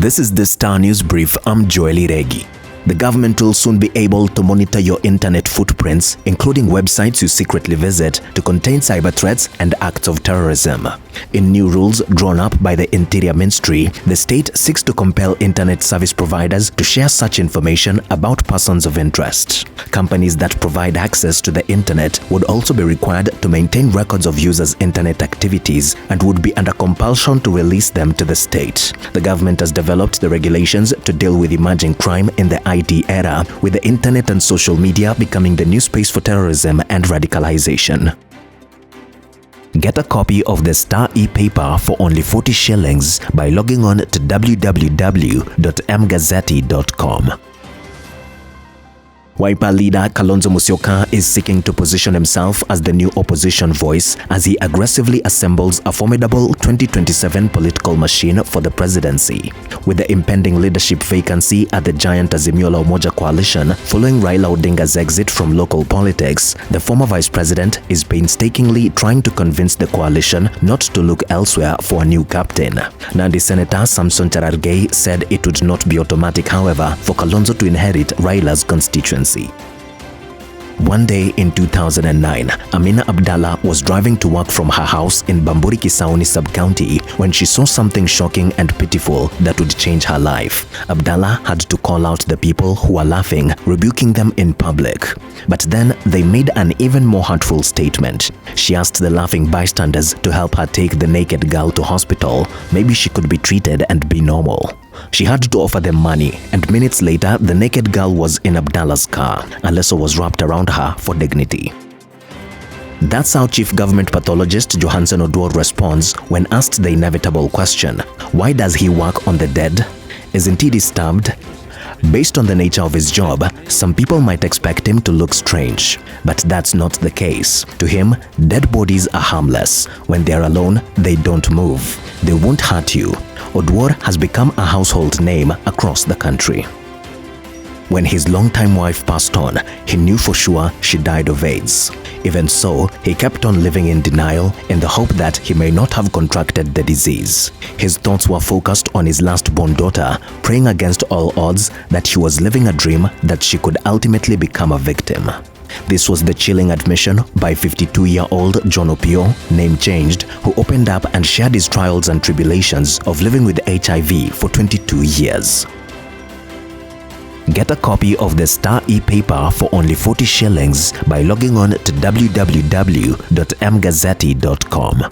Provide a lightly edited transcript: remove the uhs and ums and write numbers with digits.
This is the Star News Brief. I'm Joeli Regi. The government will soon be able to monitor your internet footprints, including websites you secretly visit, to contain cyber threats and acts of terrorism. In new rules drawn up by the Interior Ministry, the state seeks to compel internet service providers to share such information about persons of interest. Companies that provide access to the internet would also be required to maintain records of users' internet activities and would be under compulsion to release them to the state. The government has developed the regulations to deal with emerging crime in the IT era, with the internet and social media becoming the new space for terrorism and radicalization. Get a copy of the Star e-paper for only 40 shillings by logging on to www.mgazzetti.com. Wiper leader Kalonzo Musyoka is seeking to position himself as the new opposition voice as he aggressively assembles a formidable 2027 political machine for the presidency. With the impending leadership vacancy at the giant Azimio la Umoja coalition following Raila Odinga's exit from local politics, the former vice president is painstakingly trying to convince the coalition not to look elsewhere for a new captain. Nandi Senator Samson Cherargei said it would not be automatic, however, for Kalonzo to inherit Raila's constituency. One day in 2009, Amina Abdallah was driving to work from her house in Bamburi Kisauni sub-county when she saw something shocking and pitiful that would change her life. Abdallah had to call out the people who were laughing, rebuking them in public. But then they made an even more hurtful statement. She asked the laughing bystanders to help her take the naked girl to hospital. Maybe she could be treated and be normal. She had to offer them money, and minutes later, the naked girl was in Abdallah's car. A lasso was wrapped around her for dignity. That's how Chief Government Pathologist Johansen Oduor responds when asked the inevitable question, why does he work on the dead? Isn't he disturbed? Based on the nature of his job, some people might expect him to look strange, but that's not the case. To him, dead bodies are harmless. When they're alone, they don't move. They won't hurt you. Oduor has become a household name across the country. When his longtime wife passed on, he knew for sure she died of AIDS. Even so, he kept on living in denial in the hope that he may not have contracted the disease. His thoughts were focused on his last-born daughter, praying against all odds that he was living a dream that she could ultimately become a victim. This was the chilling admission by 52-year-old John Opio, name changed, who opened up and shared his trials and tribulations of living with HIV for 22 years. Get a copy of the Star e-paper for only 40 shillings by logging on to www.mgazzetti.com.